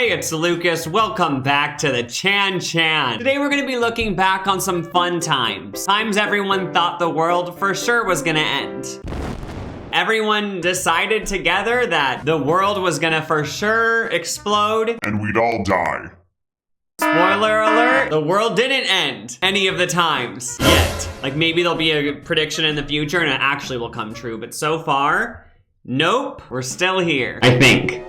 Hey, it's Lucas. Welcome back to the Chan. Today we're gonna be looking back on some fun times. Times everyone thought the world for sure was gonna end. Everyone decided together that the world was gonna for sure explode. And we'd all die. Spoiler alert, the world didn't end any of the times yet. Like maybe there'll be a prediction in the future and it actually will come true, but so far, nope, we're still here, I think.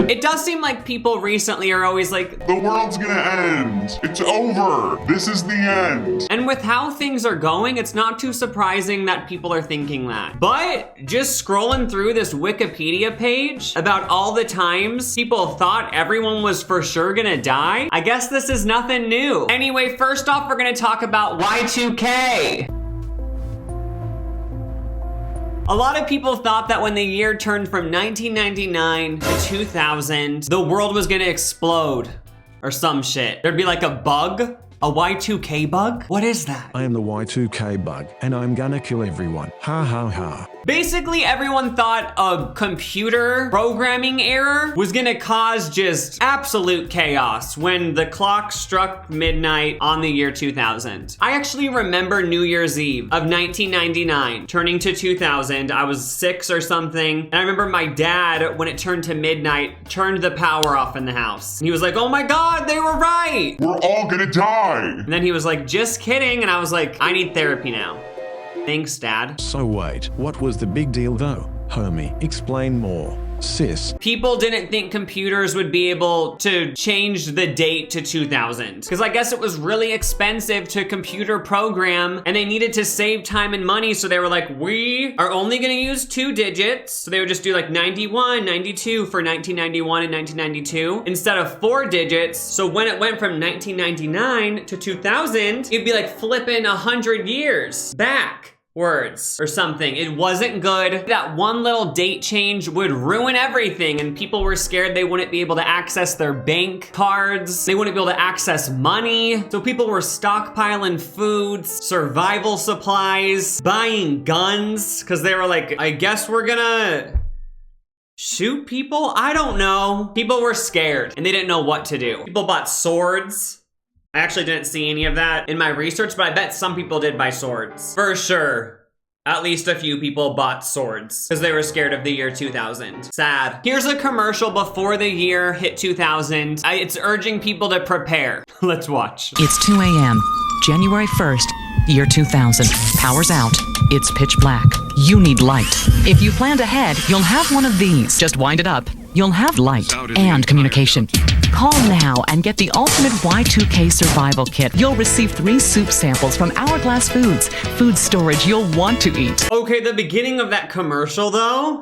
It does seem like people recently are always like, the world's gonna end. It's over. This is the end. And with how things are going, it's not too surprising that people are thinking that. But just scrolling through this Wikipedia page about all the times people thought everyone was for sure gonna die, I guess this is nothing new. Anyway, first off, we're gonna talk about Y2K. A lot of people thought that when the year turned from 1999 to 2000, the world was gonna explode or some shit. There'd be like a bug, a Y2K bug? What is that? I am the Y2K bug, and I'm gonna kill everyone. Ha ha ha. Basically, everyone thought a computer programming error was gonna cause just absolute chaos when the clock struck midnight on the year 2000. I actually remember New Year's Eve of 1999, turning to 2000. I was 6 or something. And I remember my dad, when it turned to midnight, turned the power off in the house. And he was like, oh my God, they were right. We're all gonna die. And then he was like, just kidding. And I was like, I need therapy now. Thanks, Dad. So wait, what was the big deal though? Homie, explain more. Sis. People didn't think computers would be able to change the date to 2000 because I guess it was really expensive to computer program and they needed to save time and money. So they were like, we are only gonna use 2 digits. So they would just do like 91, 92 for 1991 and 1992 instead of 4 digits. So when it went from 1999 to 2000, it'd be like flipping 100 years back. Words or something. It wasn't good. That one little date change would ruin everything and people were scared they wouldn't be able to access their bank cards. They wouldn't be able to access money. So people were stockpiling foods, survival supplies, buying guns because they were like, I guess we're gonna shoot people? I don't know. People were scared and they didn't know what to do. People bought swords. I actually didn't see any of that in my research, but I bet some people did buy swords. For sure, at least a few people bought swords because they were scared of the year 2000. Sad. Here's a commercial before the year hit 2000. It's urging people to prepare. Let's watch. It's 2 a.m., January 1st, year 2000. Power's out. It's pitch black. You need light. If you planned ahead, you'll have one of these. Just wind it up. You'll have light and communication. Call now and get the ultimate Y2K survival kit. You'll receive 3 soup samples from Hourglass Foods. Food storage you'll want to eat. Okay, the beginning of that commercial though.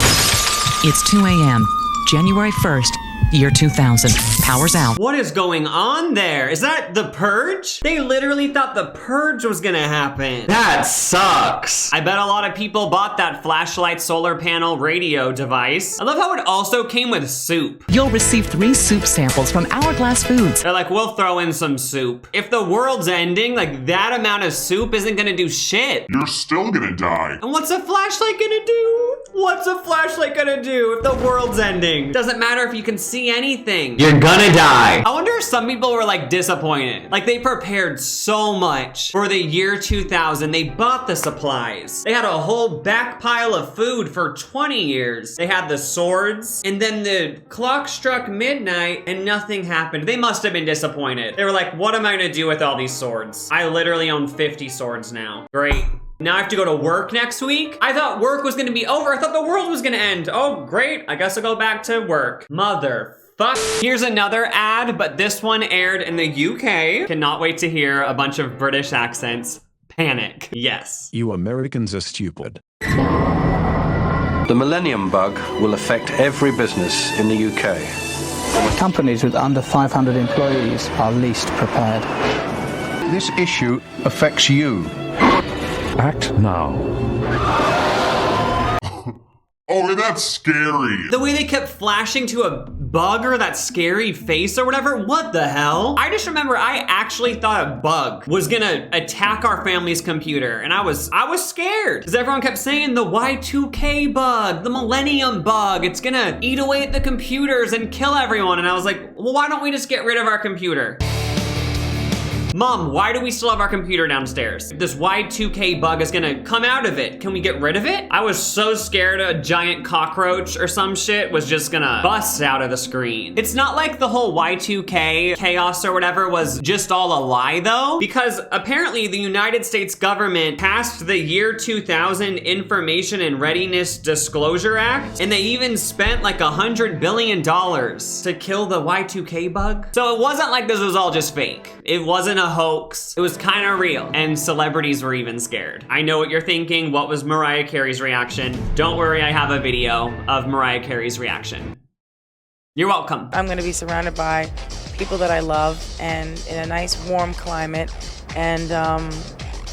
It's 2 a.m., January 1st, year 2000. Power's out. What is going on there? Is that the purge? They literally thought the purge was gonna happen. That sucks. I bet a lot of people bought that flashlight solar panel radio device. I love how it also came with soup. You'll receive 3 soup samples from Hourglass Foods. They're like, we'll throw in some soup. If the world's ending, like that amount of soup isn't gonna do shit. You're still gonna die. And what's a flashlight gonna do? What's a flashlight gonna do if the world's ending? Doesn't matter if you can see anything. You're gonna die. I wonder if some people were like disappointed. Like they prepared so much for the year 2000. They bought the supplies. They had a whole back pile of food for 20 years. They had the swords and then the clock struck midnight and nothing happened. They must have been disappointed. They were like, what am I gonna do with all these swords? I literally own 50 swords now. Great. Now I have to go to work next week? I thought work was gonna be over. I thought the world was gonna end. Oh, great. I guess I'll go back to work. Motherfuck. Here's another ad, but this one aired in the UK. Cannot wait to hear a bunch of British accents. Panic. Yes. You Americans are stupid. The Millennium Bug will affect every business in the UK. Companies with under 500 employees are least prepared. This issue affects you. Act now. Oh, that's scary. The way they kept flashing to a bug or that scary face or whatever. What the hell? I just remember I actually thought a bug was gonna attack our family's computer, and I was scared because everyone kept saying the Y2K bug, the Millennium bug, it's gonna eat away at the computers and kill everyone. And I was like, well, why don't we just get rid of our computer? Mom, why do we still have our computer downstairs? If this Y2K bug is gonna come out of it, can we get rid of it? I was so scared a giant cockroach or some shit was just gonna bust out of the screen. It's not like the whole Y2K chaos or whatever was just all a lie though, because apparently the United States government passed the year 2000 Information and Readiness Disclosure Act, and they even spent like $100 billion to kill the Y2K bug. So it wasn't like this was all just fake. It wasn't a hoax. It was kind of real, and celebrities were even scared. I know what you're thinking. What was Mariah Carey's reaction? Don't worry, I have a video of Mariah Carey's reaction. You're welcome. I'm gonna be surrounded by people that I love and in a nice warm climate, and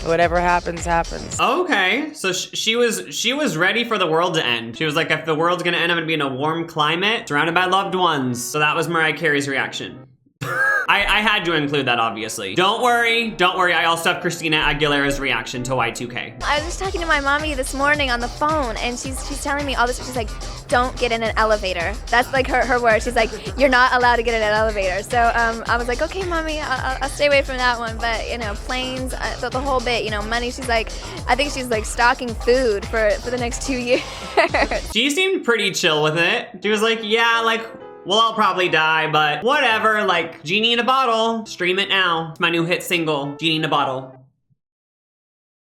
whatever happens, happens. Okay, so she was ready for the world to end. She was like, if the world's gonna end, I'm gonna be in a warm climate, surrounded by loved ones. So that was Mariah Carey's reaction. I had to include that, obviously. Don't worry, I also have Christina Aguilera's reaction to Y2K. I was just talking to my mommy this morning on the phone, and she's telling me all this. She's like, don't get in an elevator. That's like her word. She's like, you're not allowed to get in an elevator. So I was like, okay, mommy, I'll stay away from that one. But, you know, planes, the whole bit, you know, money. She's like, I think she's like stocking food for the next 2 years. She seemed pretty chill with it. She was like, yeah, like, well, I'll probably die, but whatever, like, Genie in a Bottle. Stream it now. It's my new hit single, Genie in a Bottle.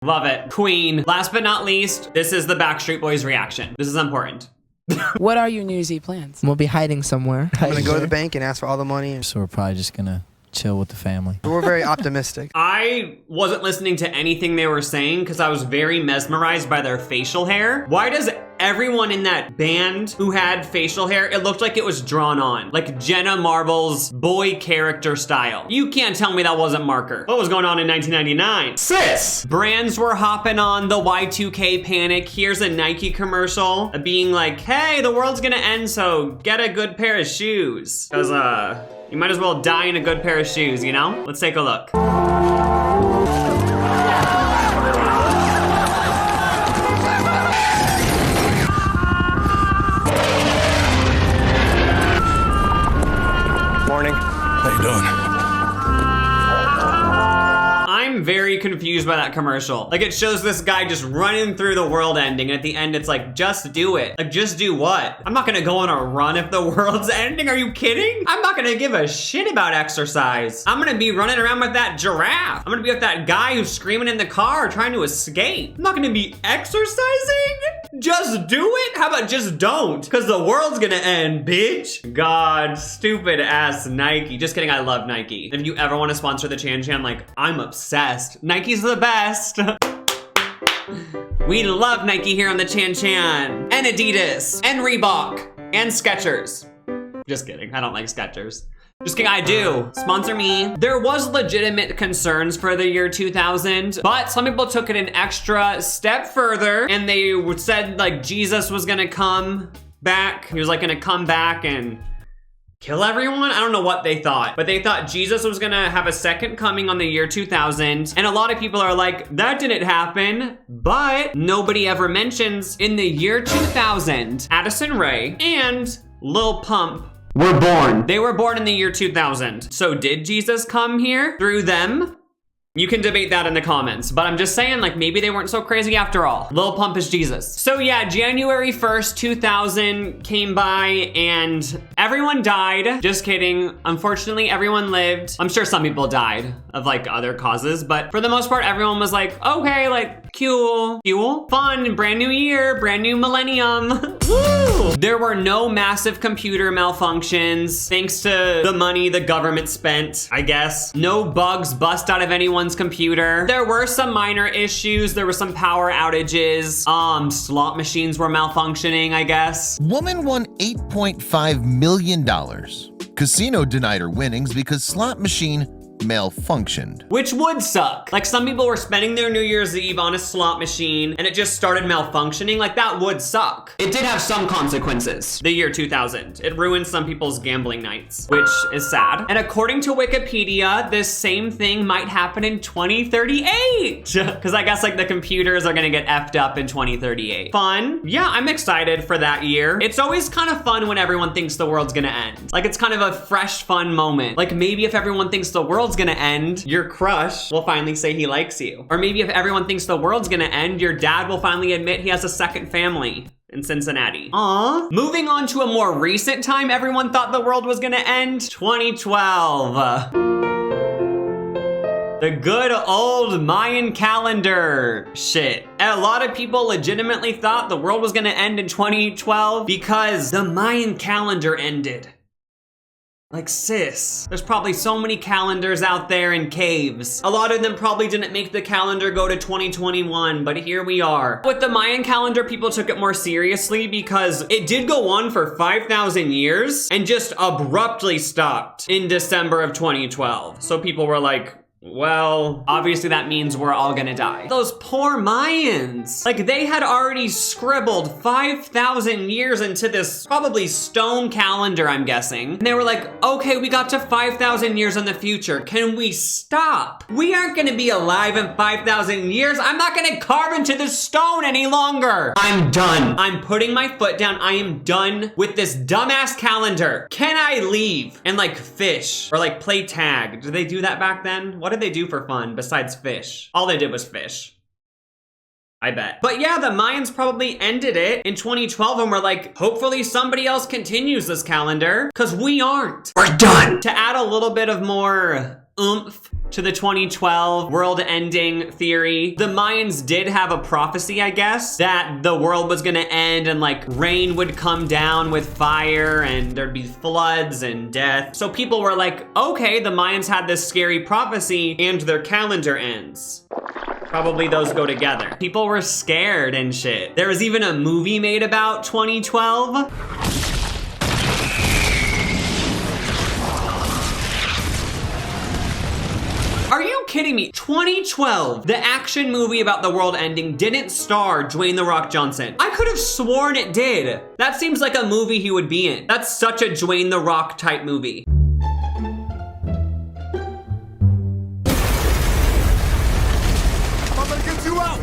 Love it. Queen. Last but not least, this is the Backstreet Boys reaction. This is important. What are your New Year's Eve plans? We'll be hiding somewhere. I'm gonna go to the bank and ask for all the money. So we're probably just gonna chill with the family. We're very optimistic. I wasn't listening to anything they were saying because I was very mesmerized by their facial hair. Why does everyone in that band who had facial hair, it looked like it was drawn on, like Jenna Marbles' boy character style. You can't tell me that wasn't Marker. What was going on in 1999? Sis! Brands were hopping on the Y2K panic. Here's a Nike commercial being like, hey, the world's gonna end, so get a good pair of shoes. Because, you might as well die in a good pair of shoes, you know? Let's take a look. Morning. How you doing? I'm very confused by that commercial. Like, it shows this guy just running through the world ending, and at the end it's like, just do it. Like, just do what? I'm not gonna go on a run if the world's ending, are you kidding? I'm not gonna give a shit about exercise. I'm gonna be running around with that giraffe. I'm gonna be with that guy who's screaming in the car trying to escape. I'm not gonna be exercising? Just do it? How about just don't? Because the world's gonna end, bitch. God, stupid ass Nike. Just kidding, I love Nike. If you ever want to sponsor the Chan Chan, like, I'm obsessed. Nike's the best. We love Nike here on the Chan Chan. And Adidas. And Reebok. And Skechers. Just kidding, I don't like Skechers. Just kidding, I do. Sponsor me. There was legitimate concerns for the year 2000, but some people took it an extra step further and they said like Jesus was gonna come back. He was like gonna come back and kill everyone? I don't know what they thought, but they thought Jesus was gonna have a second coming on the year 2000. And a lot of people are like, that didn't happen, but nobody ever mentions in the year 2000, Addison Rae and Lil Pump were born. They were born in the year 2000. So did Jesus come here through them? You can debate that in the comments, but I'm just saying, like, maybe they weren't so crazy after all. Lil Pump is Jesus. So yeah, January 1st, 2000 came by and everyone died. Just kidding. Unfortunately, everyone lived. I'm sure some people died of like other causes, but for the most part, everyone was like, okay, like, cool, fun, brand new year, brand new millennium. Woo! There were no massive computer malfunctions, thanks to the money the government spent, I guess. No bugs bust out of anyone's computer. There were some minor issues. There were some power outages. Slot machines were malfunctioning, I guess. Woman won $8.5 million. Casino denied her winnings because slot machine malfunctioned. Which would suck. Like, some people were spending their New Year's Eve on a slot machine and it just started malfunctioning. Like, that would suck. It did have some consequences, the year 2000. It ruined some people's gambling nights, which is sad. And according to Wikipedia, this same thing might happen in 2038. Because I guess like the computers are gonna get effed up in 2038. Fun. Yeah, I'm excited for that year. It's always kind of fun when everyone thinks the world's gonna end. Like, it's kind of a fresh, fun moment. Like, maybe if everyone thinks the world's gonna end, your crush will finally say he likes you. Or maybe if everyone thinks the world's gonna end, your dad will finally admit he has a second family in Cincinnati. Aww. Moving on to a more recent time everyone thought the world was gonna end, 2012. The good old Mayan calendar shit. A lot of people legitimately thought the world was gonna end in 2012 because the Mayan calendar ended. Like, sis, there's probably so many calendars out there in caves. A lot of them probably didn't make the calendar go to 2021, but here we are. With the Mayan calendar, people took it more seriously because it did go on for 5,000 years and just abruptly stopped in December of 2012. So people were like, well, obviously that means we're all gonna die. Those poor Mayans. Like, they had already scribbled 5,000 years into this probably stone calendar, I'm guessing. And they were like, okay, we got to 5,000 years in the future. Can we stop? We aren't gonna be alive in 5,000 years. I'm not gonna carve into the stone any longer. I'm done. I'm putting my foot down. I am done with this dumbass calendar. Can I leave and like fish or like play tag? Did they do that back then? What did they do for fun besides fish? All they did was fish, I bet. But yeah, the Mayans probably ended it in 2012 and were like, hopefully somebody else continues this calendar, because we aren't. We're done. To add a little bit of more oomph to the 2012 world ending theory, the Mayans did have a prophecy, I guess, that the world was gonna end and like rain would come down with fire and there'd be floods and death. So people were like, okay, the Mayans had this scary prophecy and their calendar ends. Probably those go together. People were scared and shit. There was even a movie made about 2012. Are you kidding me? 2012, the action movie about the world ending didn't star Dwayne "The Rock" Johnson. I could have sworn it did. That seems like a movie he would be in. That's such a Dwayne "The Rock" type movie. I'm gonna get you out!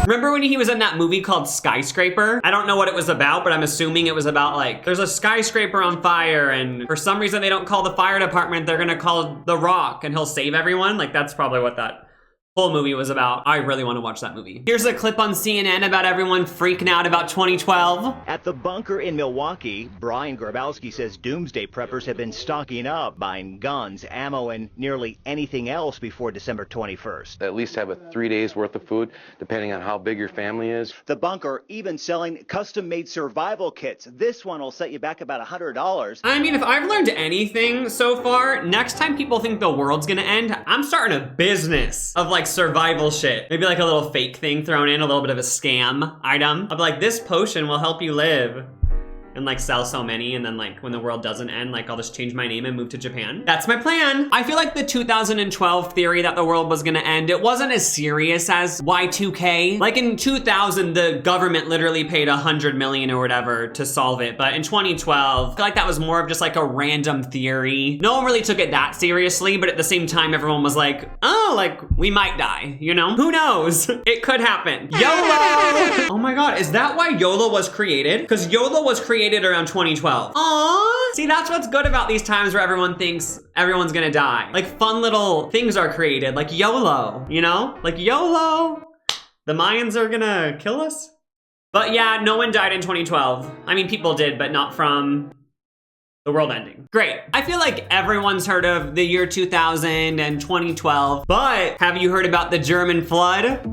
Remember when he was in that movie called Skyscraper? I don't know what it was about, but I'm assuming it was about like, there's a skyscraper on fire and for some reason they don't call the fire department, they're gonna call The Rock and he'll save everyone. Like, that's probably what that whole movie was about. I really want to watch that movie. Here's a clip on CNN about everyone freaking out about 2012. At the bunker in Milwaukee, Brian Grabowski says doomsday preppers have been stocking up, buying guns, ammo, and nearly anything else before December 21st. At least have a 3 days worth of food, depending on how big your family is. The bunker even selling custom-made survival kits. This one will set you back about $100. I mean, if I've learned anything so far, next time people think the world's gonna end, I'm starting a business of like survival shit. Maybe like a little fake thing thrown in, a little bit of a scam item. I'll be like, this potion will help you live. And like sell so many, and then like when the world doesn't end, like I'll just change my name and move to Japan. That's my plan. I feel like the 2012 theory that the world was gonna end, it wasn't as serious as Y2K. Like in 2000, the government literally paid 100 million or whatever to solve it. But in 2012, I feel like that was more of just like a random theory. No one really took it that seriously, but at the same time, everyone was like, oh, like we might die, you know? Who knows? It could happen. YOLO! Oh my God, is that why YOLO was created? Because YOLO was created around 2012. Aww. See, that's what's good about these times where everyone thinks everyone's gonna die. Like fun little things are created, like YOLO, you know? Like YOLO. The Mayans are gonna kill us? But yeah, no one died in 2012. I mean, people did, but not from the world ending. Great. I feel like everyone's heard of the year 2000 and 2012, but have you heard about the German flood?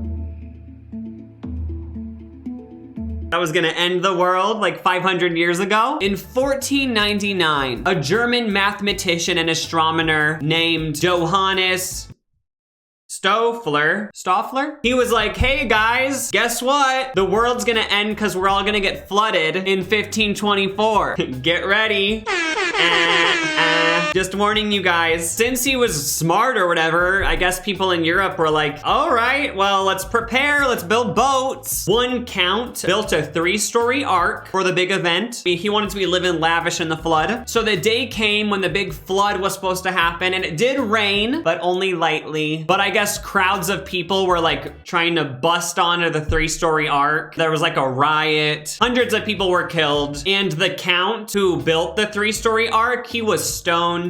That was gonna end the world like 500 years ago. In 1499, a German mathematician and astronomer named Johannes Stoffler? He was like, hey guys, guess what? The world's gonna end because we're all gonna get flooded in 1524. Get ready. Just warning you guys, since he was smart or whatever, I guess people in Europe were like, all right, well, let's prepare, let's build boats. One count built a 3-story ark for the big event. He wanted to be living lavish in the flood. So the day came when the big flood was supposed to happen, and it did rain, but only lightly. But I guess crowds of people were like trying to bust onto the 3-story ark. There was like a riot. Hundreds of people were killed. And the count who built the 3-story ark, he was stoned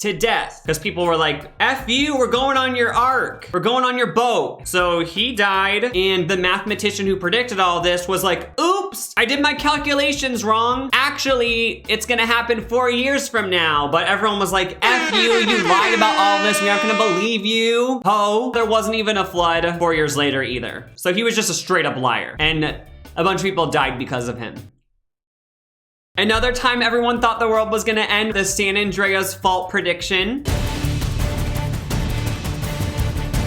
to death because people were like, F you, we're going on your ark. We're going on your boat. So he died, and the mathematician who predicted all this was like, oops, I did my calculations wrong. Actually, it's gonna happen 4 years from now. But everyone was like, F you, you lied about all this. We aren't gonna believe you. Oh, there wasn't even a flood 4 years later either. So he was just a straight up liar. And a bunch of people died because of him. Another time everyone thought the world was gonna end, the San Andreas fault prediction.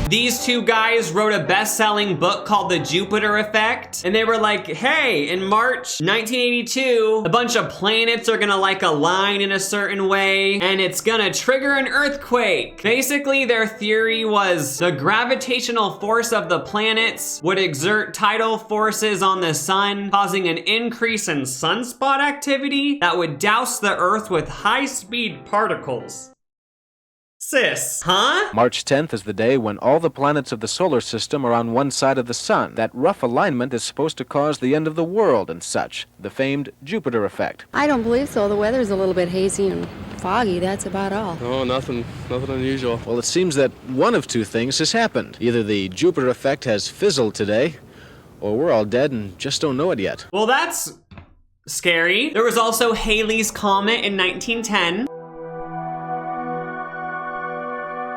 These two guys wrote a best-selling book called The Jupiter Effect, and they were like, hey, in March 1982, a bunch of planets are gonna like align in a certain way, and it's gonna trigger an earthquake. Basically, their theory was the gravitational force of the planets would exert tidal forces on the sun, causing an increase in sunspot activity that would douse the Earth with high-speed particles. Sis, huh? March 10th is the day when all the planets of the solar system are on one side of the sun. That rough alignment is supposed to cause the end of the world and such, the famed Jupiter effect. I don't believe so. The weather's a little bit hazy and foggy, that's about all. Oh, nothing unusual. Well, it seems that one of two things has happened. Either the Jupiter effect has fizzled today, or we're all dead and just don't know it yet. Well, that's scary. There was also Halley's Comet in 1910.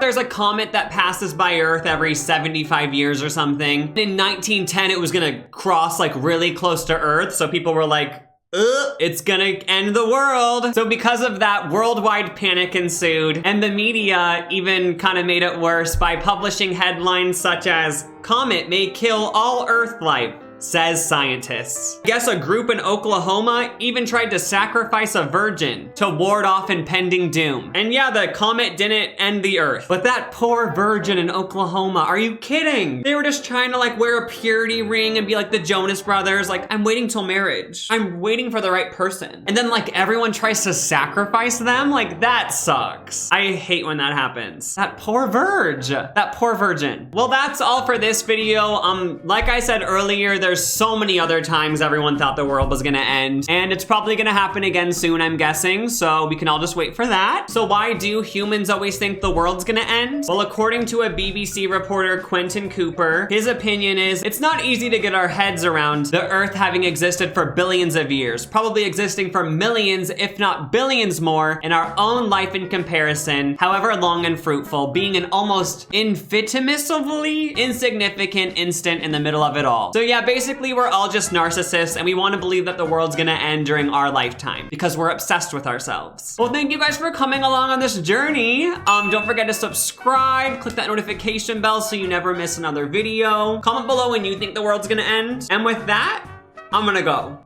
There's a comet that passes by Earth every 75 years or something. In 1910, it was gonna cross like really close to Earth, so people were like, it's gonna end the world. So because of that, worldwide panic ensued, and the media even kind of made it worse by publishing headlines such as, "Comet may kill all Earth life, says scientists." I guess a group in Oklahoma even tried to sacrifice a virgin to ward off impending doom. And yeah, the comet didn't end the Earth, but that poor virgin in Oklahoma, are you kidding? They were just trying to like wear a purity ring and be like the Jonas Brothers, like, I'm waiting till marriage. I'm waiting for the right person. And then like everyone tries to sacrifice them? Like that sucks. I hate when that happens. That poor that poor virgin. Well, that's all for this video. Like I said earlier, there's so many other times everyone thought the world was gonna end, and it's probably gonna happen again soon, I'm guessing, so we can all just wait for that. So why do humans always think the world's gonna end? Well, according to a BBC reporter, Quentin Cooper, his opinion is it's not easy to get our heads around the Earth having existed for billions of years, probably existing for millions, if not billions more, in our own life in comparison, however long and fruitful, being an almost infinitesimally insignificant instant in the middle of it all. So yeah, basically we're all just narcissists, and we want to believe that the world's gonna end during our lifetime because we're obsessed with ourselves. Well, thank you guys for coming along on this journey. Don't forget to subscribe, click that notification bell so you never miss another video. Comment below when you think the world's gonna end. And with that, I'm gonna go.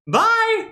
Bye!